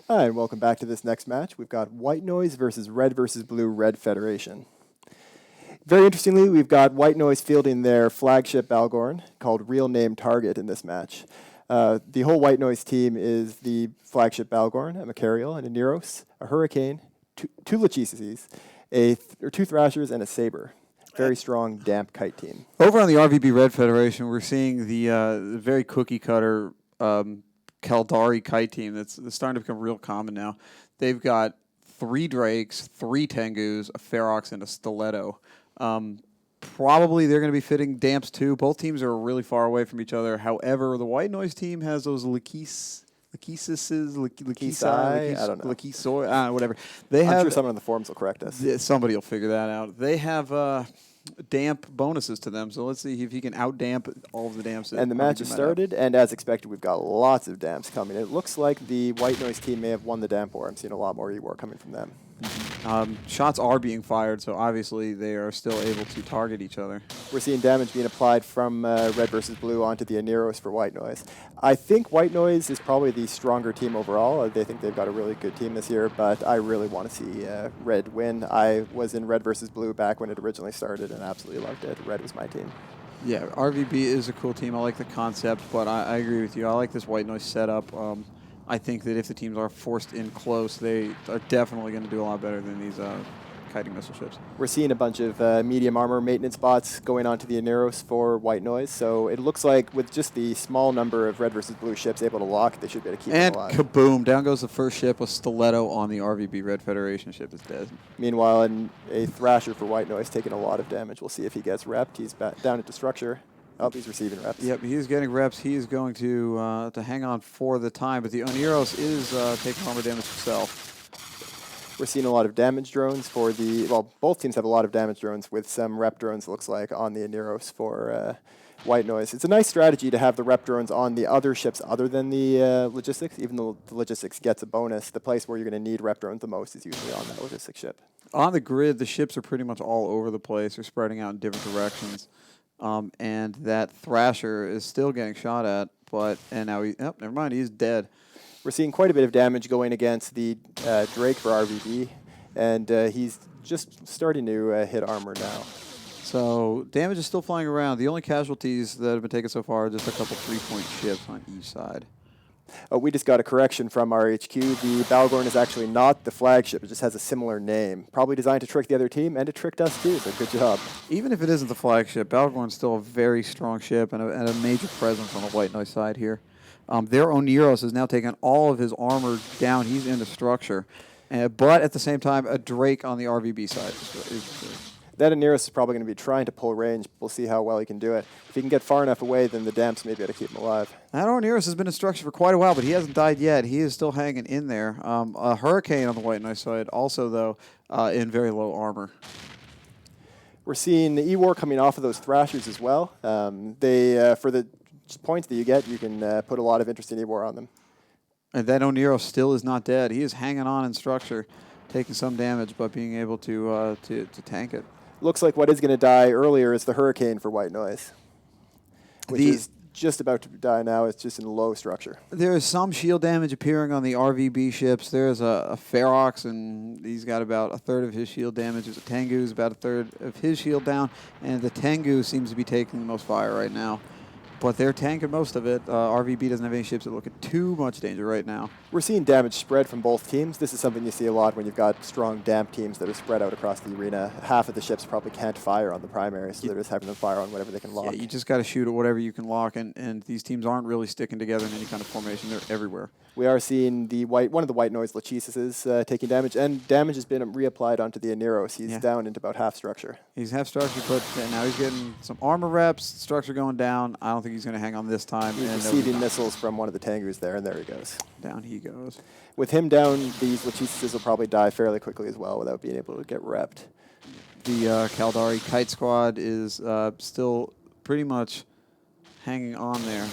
Hi, and welcome back to this next match. We've got White Noise versus Blue Red Federation. Very interestingly, we've got White Noise fielding their flagship Balgorn, called Real Name Target, in this match. The whole White Noise team is the flagship Balgorn, a Macarial, and a Neros, a Hurricane, two Lachesis, two Thrashers, and a Saber. Very strong, damp kite team. Over on the RvB Red Federation, we're seeing the very cookie-cutter Caldari kite team that's starting to become real common now. They've got 3 Drakes, 3 Tengus, a Ferox, and a Stiletto. Probably they're going to be fitting damps too. Both teams are really far away from each other. However, the White Noise team has those Lachesis, whatever. I'm sure someone on the forums will correct us. Somebody will figure that out. They have damp bonuses to them, so let's see if he can out-damp all of the damps. And the match has started, and as expected, we've got lots of damps coming. It looks like the White Noise team may have won the damp war. I'm seeing a lot more E-war coming from them. Shots are being fired, so obviously they are still able to target each other. We're seeing damage being applied from Red versus Blue onto the Aneros for White Noise. I think White Noise is probably the stronger team overall. They think they've got a really good team this year, but I really want to see Red win. I was in Red versus Blue back when it originally started and absolutely loved it. Red was my team. Yeah, RvB is a cool team. I like the concept, but I agree with you. I like this White Noise setup. I think that if the teams are forced in close, they are definitely going to do a lot better than these kiting missile ships. We're seeing a bunch of medium armor maintenance bots going on to the Aneros for White Noise, so it looks like with just the small number of Red versus Blue ships able to lock, they should be able to keep it alive. And kaboom, down goes the first ship. A Stiletto on the RvB Red Federation ship is dead. Meanwhile, a Thrasher for White Noise taking a lot of damage. We'll see if he gets repped. He's down into structure. Oh, he's receiving reps. Yep, he is getting reps. He is going to hang on for the time, but the Oneros is taking armor damage himself. We're seeing a lot of damage drones for the, well, both teams have a lot of damage drones with some rep drones, it looks like, on the Aneros for White Noise. It's a nice strategy to have the rep drones on the other ships other than the logistics. Even though the logistics gets a bonus, the place where you're going to need rep drones the most is usually on that logistics ship. On the grid, the ships are pretty much all over the place. They're spreading out in different directions. And that Thrasher is still getting shot at, and now never mind, he's dead. We're seeing quite a bit of damage going against the Drake for RvB, and he's just starting to hit armor now. So damage is still flying around. The only casualties that have been taken so far are just a couple 3-point ships on each side. We just got a correction from our HQ. The Balgorn is actually not the flagship. It just has a similar name. Probably designed to trick the other team, and it tricked us too, so good job. Even if it isn't the flagship, Balgorn's still a very strong ship and a major presence on the White Noise side here. Their Oneros has now taken all of his armor down. He's into structure. But at the same time, a Drake on the RvB side That Aneros is probably going to be trying to pull range. We'll see how well he can do it. If he can get far enough away, then the damps may be able to keep him alive. That Aneros has been in structure for quite a while, but he hasn't died yet. He is still hanging in there. A Hurricane on the White Noise side, also, though, in very low armor. We're seeing the E-War coming off of those Thrashers as well. For the points that you get, you can put a lot of interesting E-War on them. And that Oneros still is not dead. He is hanging on in structure, taking some damage, but being able to tank it. Looks like what is going to die earlier is the Hurricane for White Noise, which is just about to die now. It's just in low structure. There is some shield damage appearing on the RvB ships. There's a Ferox, and he's got about a third of his shield damage. There's a Tengu, about a third of his shield down, and the Tengu seems to be taking the most fire right now. But they're tanking most of it. RvB doesn't have any ships that look at too much danger right now. We're seeing damage spread from both teams. This is something you see a lot when you've got strong damp teams that are spread out across the arena. Half of the ships probably can't fire on the primary, so they're just having them fire on whatever they can lock. Yeah, you just got to shoot at whatever you can lock, and these teams aren't really sticking together in any kind of formation. They're everywhere. We are seeing one of the White Noise Lachesis taking damage, and damage has been reapplied onto the Aneros. He's down into about half structure. He's half structure, but now he's getting some armor reps, structure going down. I don't think he's going to hang on this time. He's receiving missiles from one of the Tengus there, and there he goes. Down he goes. With him down, these Lachesis will probably die fairly quickly as well without being able to get repped. The Caldari Kite Squad is still pretty much hanging on there.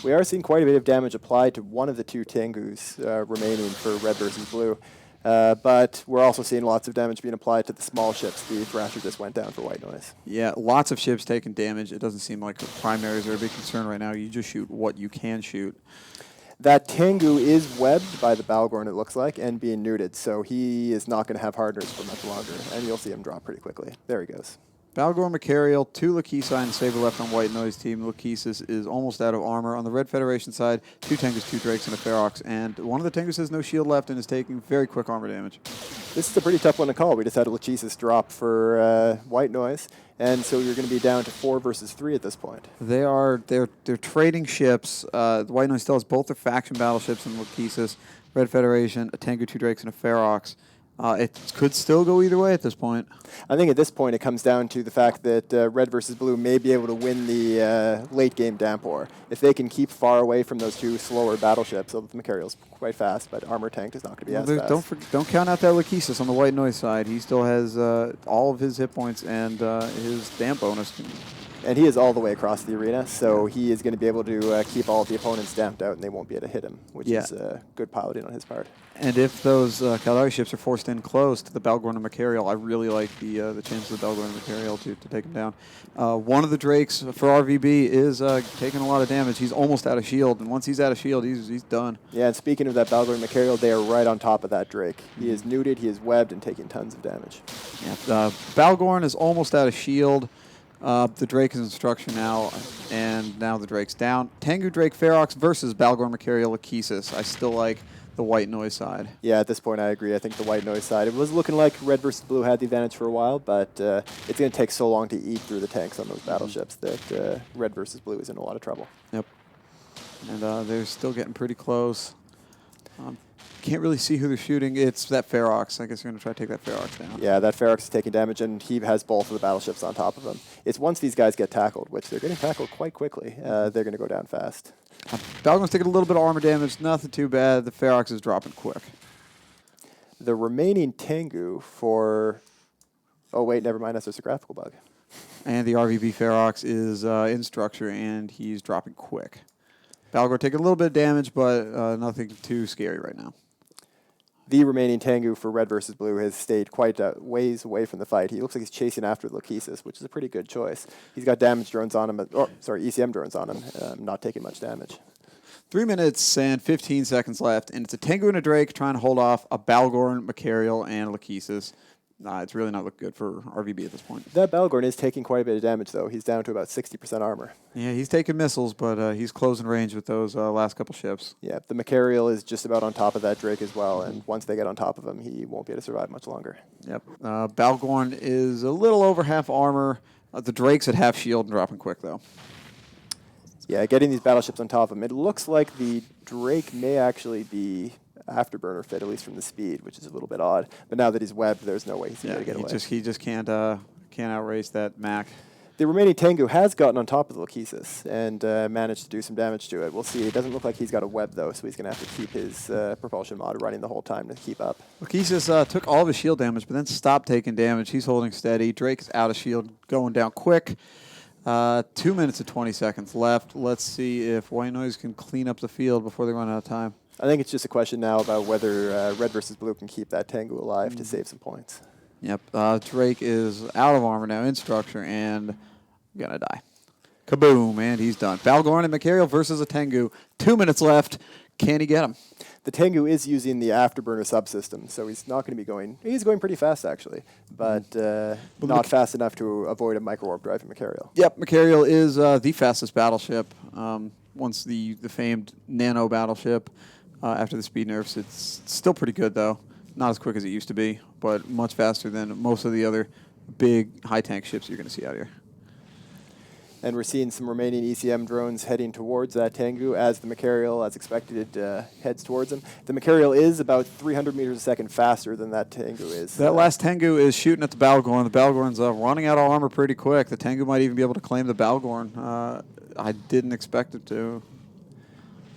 We are seeing quite a bit of damage applied to one of the two Tengus remaining for Red versus Blue. But we're also seeing lots of damage being applied to the small ships. The Thrasher just went down for White Noise. Yeah, lots of ships taking damage. It doesn't seem like primaries are a big concern right now. You just shoot what you can shoot. That Tengu is webbed by the Balgorn, it looks like, and being neuted, so he is not going to have hardness for much longer, and you'll see him drop pretty quickly. There he goes. Balgorn, Macarial, 2 Lachesis and Saber left on White Noise team. Lachesis is almost out of armor. On the Red Federation side, 2 Tengus, 2 Drakes, and a Ferox. And one of the Tengus has no shield left and is taking very quick armor damage. This is a pretty tough one to call. We just had a Lachesis drop for White Noise, and so you're going to be down to 4 versus 3 at this point. They're trading ships. The White Noise still has both their faction battleships and Lachesis. Red Federation, a Tengu, 2 Drakes, and a Ferox. It could still go either way at this point. I think at this point it comes down to the fact that Red versus Blue may be able to win the late game Dampor. If they can keep far away from those 2 slower battleships, although the Macarial's quite fast, but armor tank is not going to be as fast. Don't count out that Lachesis on the White Noise side. He still has all of his hit points and his damp bonus. And he is all the way across the arena, so he is going to be able to keep all of the opponents damped out, and they won't be able to hit him, which is good piloting on his part. And if those Caldari ships are forced in close to the Balgorn and Macarial, I really like the chances of Balgorn and Macarial to take him down. One of the Drakes for RvB is taking a lot of damage. He's almost out of shield, and once he's out of shield, he's done. Yeah, and speaking of that Balgorn and Macarial, they are right on top of that Drake. He is neuted, he is webbed, and taking tons of damage. Yeah, Balgorn is almost out of shield. The Drake is in structure now, and now the Drake's down. Tengu, Drake, Ferox versus Balgorn, Macarial, Lachesis. I still like the White Noise side. Yeah, at this point I agree. I think the White Noise side. It was looking like Red versus Blue had the advantage for a while, but it's going to take so long to eat through the tanks on those battleships that Red versus Blue is in a lot of trouble. Yep. And they're still getting pretty close. Can't really see who they're shooting. It's that Ferox. I guess you're going to try to take that Ferox down. Yeah, that Ferox is taking damage, and he has both of the battleships on top of him. It's once these guys get tackled, which they're getting tackled quite quickly, they're going to go down fast. Balgorn's taking a little bit of armor damage. Nothing too bad. The Ferox is dropping quick. The remaining Tengu for... Oh, wait, never mind. That's just a graphical bug. And the RvB Ferox is in structure, and he's dropping quick. Balgorn taking a little bit of damage, but nothing too scary right now. The remaining Tengu for Red versus Blue has stayed quite ways away from the fight. He looks like he's chasing after the Lachesis, which is a pretty good choice. He's got damage drones on him, ECM drones on him, not taking much damage. 3 minutes and 15 seconds left, and it's a Tengu and a Drake trying to hold off a Balgorn, Macarial, and Lachesis. It's really not looking good for RvB at this point. That Balgorn is taking quite a bit of damage, though. He's down to about 60% armor. Yeah, he's taking missiles, but he's closing range with those last couple ships. Yeah, the Macarial is just about on top of that Drake as well, and once they get on top of him, he won't be able to survive much longer. Yep. Balgorn is a little over half armor. The Drake's at half shield and dropping quick, though. Yeah, getting these battleships on top of him. It looks like the Drake may actually be afterburner fit, at least from the speed, which is a little bit odd. But now that he's webbed, there's no way he's going to get away. He just can't outrace that Mac. The remaining Tengu has gotten on top of the Lachesis and managed to do some damage to it. We'll see. It doesn't look like he's got a web, though, so he's going to have to keep his propulsion mod running the whole time to keep up. Lachesis took all of his shield damage, but then stopped taking damage. He's holding steady. Drake's out of shield, going down quick. 2 minutes and 20 seconds left. Let's see if White Noise can clean up the field before they run out of time. I think it's just a question now about whether Red versus Blue can keep that Tengu alive to save some points. Yep. Drake is out of armor now, in structure, and gonna die. Kaboom, and he's done. Balgorn and Macarial versus a Tengu. 2 minutes left. Can he get him? The Tengu is using the afterburner subsystem, so he's not going to be going... He's going pretty fast, actually, but not fast enough to avoid a micro-warp drive from Macarial. Yep, Macarial is the fastest battleship. Once the famed nano battleship, after the speed nerfs, it's still pretty good, though. Not as quick as it used to be, but much faster than most of the other big high-tank ships you're going to see out here. And we're seeing some remaining ECM drones heading towards that Tengu as the Macarial, as expected, heads towards him. The Macarial is about 300 meters a second faster than that Tengu is. That last Tengu is shooting at the Balgorn. The Balgorn's running out of armor pretty quick. The Tengu might even be able to claim the Balgorn. I didn't expect it to.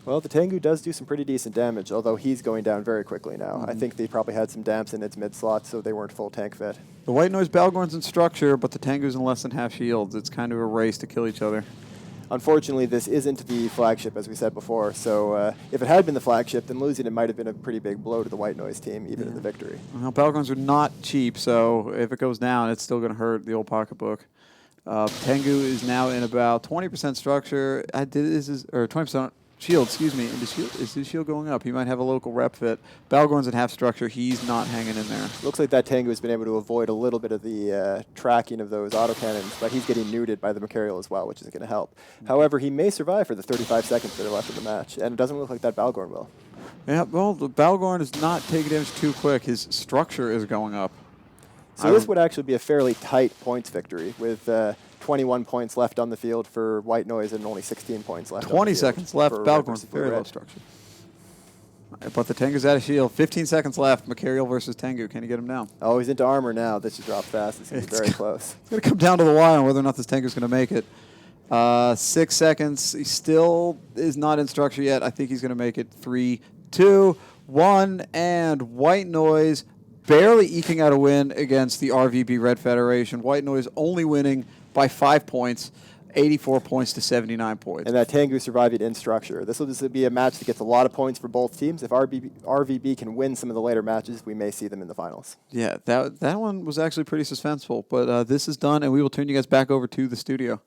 Well, the Tengu does do some pretty decent damage, although he's going down very quickly now. I think they probably had some damps in its mid-slot, so they weren't full tank fit. The White Noise Balgorn's in structure, but the Tengu's in less than half shields. It's kind of a race to kill each other. Unfortunately, this isn't the flagship, as we said before, so if it had been the flagship, then losing it might have been a pretty big blow to the White Noise team, even in the victory. Well, Balgorns are not cheap, so if it goes down, it's still going to hurt the old pocketbook. Tengu is now in about 20% structure. Or 20% Shield, excuse me. And is his shield going up? He might have a local rep fit. Balgorn's in half structure. He's not hanging in there. Looks like that Tengu has been able to avoid a little bit of the tracking of those autocannons, but he's getting neutered by the Mercurial as well, which isn't going to help. However, he may survive for the 35 seconds that are left in the match, and it doesn't look like that Balgorn will. Yeah, well, the Balgorn is not taking damage too quick. His structure is going up. So this would actually be a fairly tight points victory with 21 points left on the field for White Noise and only 16 points left. 20 seconds left. Balgorn's very low red. structure. But the Tengu's out of shield. 15 seconds left. Mercurial versus Tengu. Can you get him down? Oh, he's into armor now. This should drop fast. It's going to be very close. It's going to come down to the wire on whether or not this Tengu's going to make it. 6 seconds. He still is not in structure yet. I think he's going to make it. 3, 2, 1, and White Noise barely eking out a win against the RvB Red Federation. White Noise only winning by 5 points, 84 points to 79 points. And that Tengu surviving in structure. This will just be a match that gets a lot of points for both teams. If RvB can win some of the later matches, we may see them in the finals. Yeah, that one was actually pretty suspenseful. But this is done, and we will turn you guys back over to the studio.